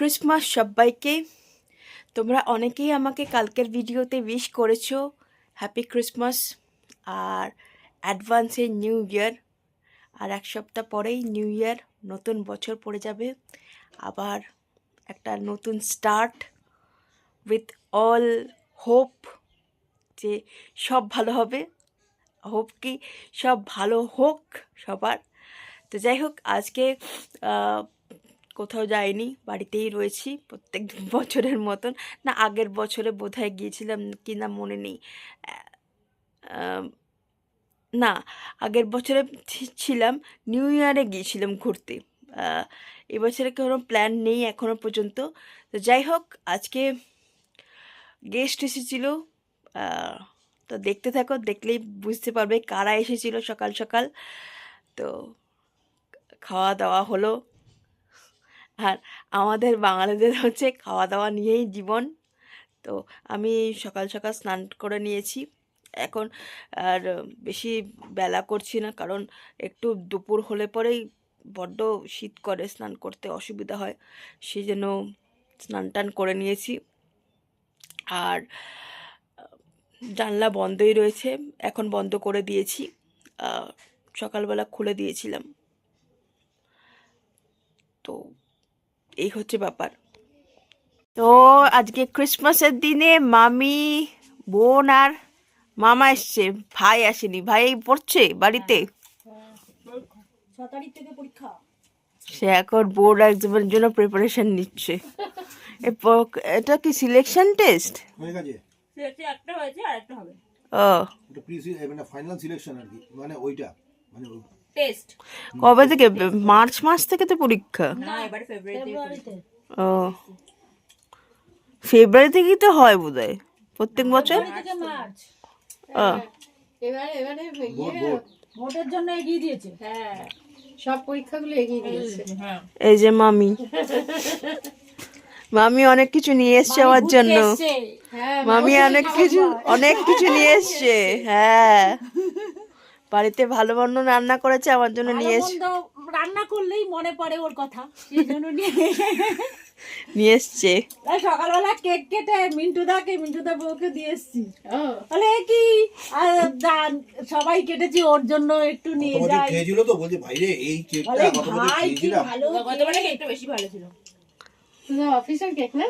Christmas সবাইকে। তোমরা অনেকেই আমাকে কালকের ভিডিওতে উইশ করেছো হ্যাপি ক্রিসমাস আর অ্যাডভান্সে নিউ ইয়ার। আর এক সপ্তাহ পরেই নিউ ইয়ার, নতুন বছর পড়ে যাবে, আবার একটা নতুন স্টার্ট উইথ অল হোপ যে সব ভালো হবে। হোপ কি সব ভালো হোক সবার। তো যাই হোক, আজকে কোথাও যাইনি, বাড়িতেই রয়েছি প্রত্যেক বছরের মতন। না, আগের বছরে বোধহয় গিয়েছিলাম কি না মনে নেই। না, আগের বছরে ছিলাম, নিউ ইয়ারে গিয়েছিলাম ঘুরতে। এবছরে কোনো প্ল্যান নেই এখনও পর্যন্ত। তো যাই হোক, আজকে গেস্ট এসেছিলো, তো দেখতে থাকো, দেখলেই বুঝতে পারবে কারা এসেছিলো সকাল সকাল। তো খাওয়া দাওয়া হলো, আর আমাদের বাঙালিদের হচ্ছে খাওয়া দাওয়া নিয়েই জীবন। তো আমি সকাল সকাল স্নান করে নিয়েছি এখন, আর বেশি বেলা করছি না, কারণ একটু দুপুর হলে পরেই বড্ড শীত করে, স্নান করতে অসুবিধা হয়, সেই জন্য স্নান টান করে নিয়েছি। আর জানলা বন্ধই রয়েছে, এখন বন্ধ করে দিয়েছি, সকালবেলা খুলে দিয়েছিলাম। তো এই হচ্ছে ব্যাপার। তো আজকে ক্রিসমাসের দিনে মামি, বোন আর মামা এসছে, ভাই আসেনি। ভাই পড়ছে বাড়িতে, সে এখন বোর্ড এক্সামের জন্য প্রিপারেশন নিচ্ছে। এটা কি সিলেকশন টেস্ট? ও, ফাইনাল সিলেকশন আর কি, মানে ওইটা মানে টেস্ট কবে থেকে? মার্চ মাস থেকে তো পরীক্ষা। না, এবারে ফেব্রুয়ারিতে। ও, ফেব্রুয়ারি থেকেই তো হয় বোধহয় প্রত্যেক বছর। মার্চ। ও, এবারে ভোটের জন্য এগিয়ে দিয়েছে। হ্যাঁ, সব পরীক্ষাগুলো এগিয়ে দিয়েছে। হ্যাঁ। এই যে মামি, মামি অনেক কিছু নিয়ে এসছে আমার জন্য। হ্যাঁ, মামি অনেক কিছু নিয়ে এসছে। হ্যাঁ, বাড়িতে ভালো মন্দ রান্না করেছে, আমার জন্য নিয়ে এসছে। রান্না করলেই মনে পড়ে ওর কথা, সেই জন্য নিয়ে এসছে। তাই সকালবেলা কেক কেটে মিন্টুদা বউকে দিয়ে এসছি। ও, তাহলে কি আর সবাই কেটেছি, ওর জন্য একটু নিয়ে যাই। খেয়েছিল তো, বলছে ভাইরে এই কেকটা বলে, কত বছর ভাই কি খেয়েছিলাম। ভালো, গতবারে কেকটা বেশি ভালো ছিল। অফিসের কেক না?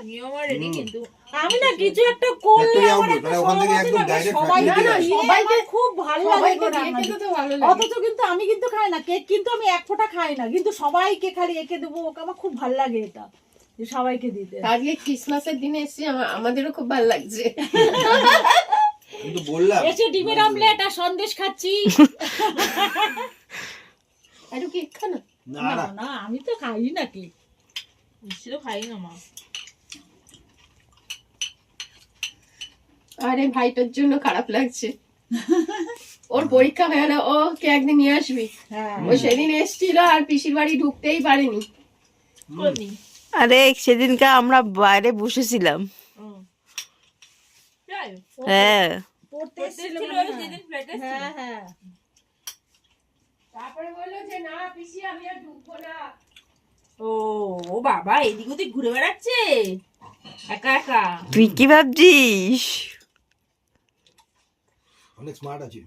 রেডি, কিন্তু আমি না কিছু একটা করলে Factory আমার outlet, একটা মানে ওখান থেকে সহজ একদম লাগে, direct সবাই factory না, থেকে সবাইকে খুব ভালো লাগে সবাইকে গো দিয়ে রান্না খেতে দিতে। তো ভালো লাগে। অথচ কিন্তু আমি কিন্তু খাই না কেক, কিন্তু আমি এক ফোঁটা খাই না, কিন্তু সবাইকে খালি এঁকে দেবো, ওকে আমার খুব ভালো লাগে এটা, যে সবাইকে দিতে। আজকে ক্রিসমাসের দিনে এসেছি, আমাদেরও খুব ভালো লাগছে। কিন্তু বললাম এসে ডিমের অমলেট আর সন্দেশ খাচ্ছি। একটু কেক খা না। না না না না, আমি তো খাই না কেক, মিষ্টি তো খাই না মা। আরে ভাইটার জন্য খারাপ লাগছে, ওর পরীক্ষা হয়ে গেল, ও কে একদিন নিয়ে আসবি। হ্যাঁ, ও সেদিন এসেছিল আর পিসির বাড়ি ঢুকতেই পারেনি। আরে সেদিনকে আমরা বাইরে বসেছিলাম। হ্যাঁ, পড়তে এসেছিল সেদিন ফ্ল্যাটে। হ্যাঁ হ্যাঁ, তারপরে বললো যে না পিসি আমি আর ঢুকবো না। ও বাবা, এদিক ওদিক ঘুরে বেড়াচ্ছে একা একা। তুই কি ভাবছিস? অনেক স্মার্ট আছে।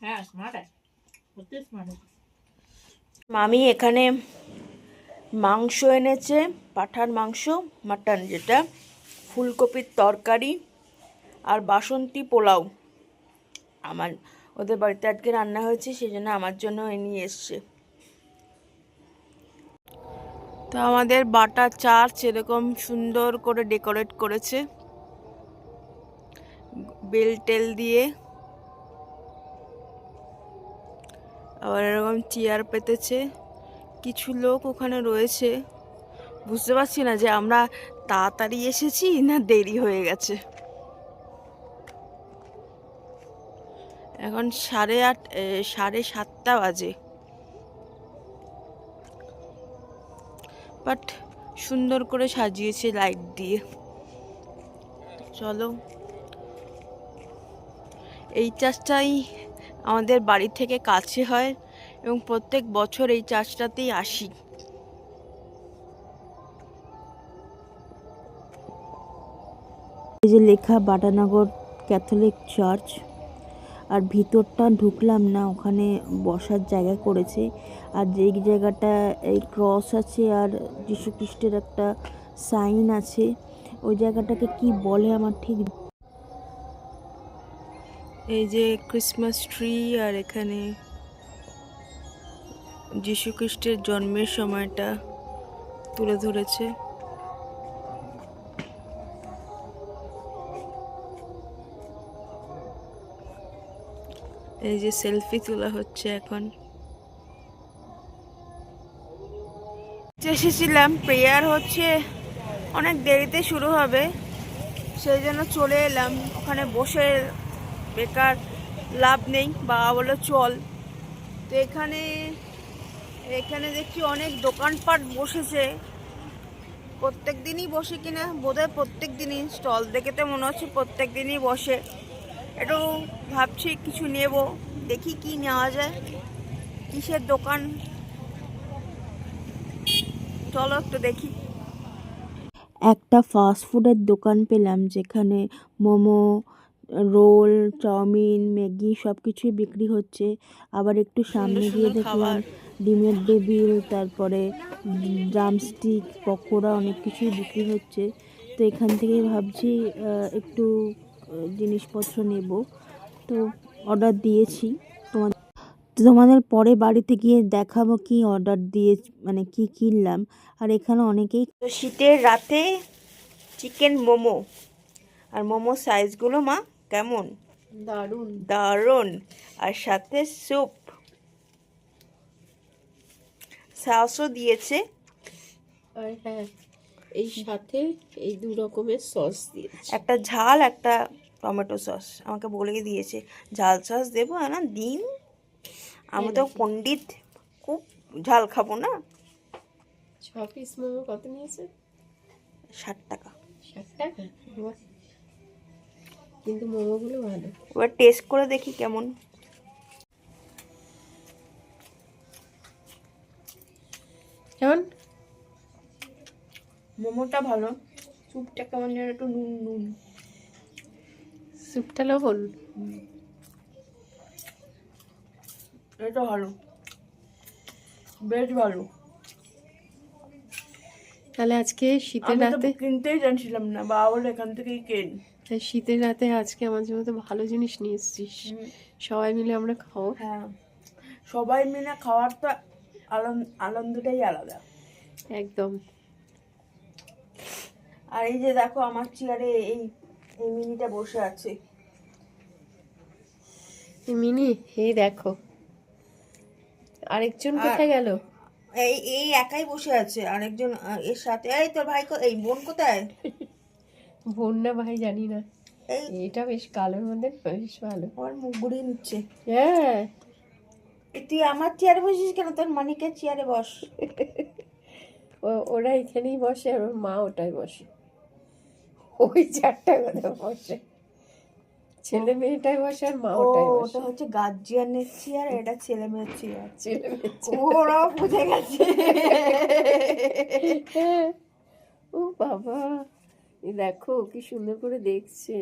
হ্যাঁ, স্মার্ট আছে, সত্যি স্মার্ট আছে। মামি এখানে মাংস এনেছে, পাঠার মাংস, মাটন যেটা, ফুলকপির তরকারি আর বাসন্তী পোলাও। ওদের বাড়িতে আজকে রান্না হয়েছে, সেই জন্য আমার জন্য নিয়ে এসছে। তো আমাদের বাটা চার্চ এরকম সুন্দর করে ডেকোরেট করেছে বেল টেল দিয়ে, আবার এরকম চেয়ার পেতেছে, কিছু লোক ওখানে রয়েছে। বুঝতে পারছি না যে আমরা তাড়াতাড়ি এসেছি না দেরি হয়ে গেছে। এখন 7:30 বাজে, বাট সুন্দর করে সাজিয়েছে লাইট দিয়ে। চলো, এই চার্চটাই আমাদের বাড়ি থেকে কাছে হয় এবং প্রত্যেক বছর এই চার্চটাতেই আসি। এই যে লেখা বাটানগর ক্যাথলিক চার্চ। আর ভিতরটা ঢুকলাম না, ওখানে বসার জায়গা করেছে। আর যেই জায়গাটা এই ক্রস আছে আর যীশু খ্রিস্টের একটা সাইন আছে, ওই জায়গাটাকে কি বলে আমার ঠিক। এই যে ক্রিসমাস ট্রি, আর এখানে যীশু খ্রিস্টের জন্মের সময়টা তুলে ধরেছে। এই যে সেলফি তোলা হচ্ছে এখন। এসেছিলাম, প্রেয়ার হচ্ছে অনেক দেরিতে শুরু হবে, সেই জন্য চলে এলাম। ওখানে বসে বেকার লাভ নেই, বাবা বললো চল। তো এখানে এখানে দেখছি অনেক দোকানপাট বসেছে। প্রত্যেক দিনই বসে কিনা বোধহয় প্রত্যেক দিনই, স্টল দেখে তো মনে হচ্ছে প্রত্যেক দিনই বসে। একটু ভাবছি কিছু নেব, দেখি কি নেওয়া যায়, কিসের দোকান, চলো একটু দেখি। একটা ফাস্ট ফুডের দোকান পেলাম যেখানে মোমো, রোল, চাউমিন, ম্যাগি সব কিছুই বিক্রি হচ্ছে। আবার একটু সামনে গিয়ে দেখলাম ডিমের টেবিল, তারপরে ড্রামস্টিক, পকোড়া অনেক কিছুই বিক্রি হচ্ছে। তো এখান থেকে ভাবছি একটু জিনিসপত্র নেব, তো অর্ডার দিয়েছি। তোমাদের পরে বাড়িতে গিয়ে দেখাবো কি অর্ডার দিয়ে, মানে কি কিনলাম। আর এখানে অনেকেই শীতের রাতে চিকেন মোমো, আর মোমো সাইজগুলো মা কেমন, দারুণ। দারুণ। আর সাথে স্যুপ, সসও দিয়েছে। আর হ্যাঁ, এই সাথে এই 2 রকমের সস দিয়েছে। একটা ঝাল, একটা টমেটো সস আমাকে বলে দিয়েছে। ঝাল সস দেবো না দিন, আমি তো পণ্ডিত, খুব ঝাল খাবো না। 6 পিস মোমো কত নিয়েছে? 60 টাকা। 60 টাকা? বাহ। কিন্তু মোমোগুলো ভালো। এবার টেস্ট করে দেখি কেমন। কেমন? মোমোটা ভালো, স্যুপটা কেমন যেন একটু নুন নুন। স্যুপটা লবণ। এটা ভালো, বেশ ভালো। তাহলে আজকে শীতের আমি তো রাতে, কিনতেই জানছিলাম না, বাবা বলে এখান থেকেই কেন। তাই শীতের রাতে আজকে আমার জন্য তো ভালো জিনিস নিয়ে এসেছিস। সবাই মিলে আমরা খাবো। হ্যাঁ, সবাই মিলে খাওয়ার তো আনন্দটাই আলাদা। একদম। আর এই যে দেখো আমার চেয়ারে এই এই মিনিটা বসে আছে। মিনি, এই দেখো আরেকজন কোথায় গেল? এই এই একাই বসে আছে, আরেকজন এর সাথে। এই তোর ভাই এই বোন কোথায়? বোন না ভাই জানি না। এই এটা বেশ কালোর মধ্যে বেশ ভালো। ওর মুখ ঘুরিয়ে নিচ্ছে। হ্যাঁ, তুই আমার চেয়ারে বসিস কেন? তোর মানিকের চেয়ারে বস। ওরা এখানেই বসে আর ওর মা ওটাই বসে, ওই 4টা কথা বসে। ছেলে মেয়েটাই বসে আর মা ওটাই বসে। ওটা হচ্ছে গার্জিয়ানের চেয়ার, এটা ছেলে মেয়ের চেয়ার। ছেলে মেয়ে ওরাও বুঝে গেছে। হ্যাঁ। ও বাবা, এই দেখো কি সুন্দর করে দেখছে।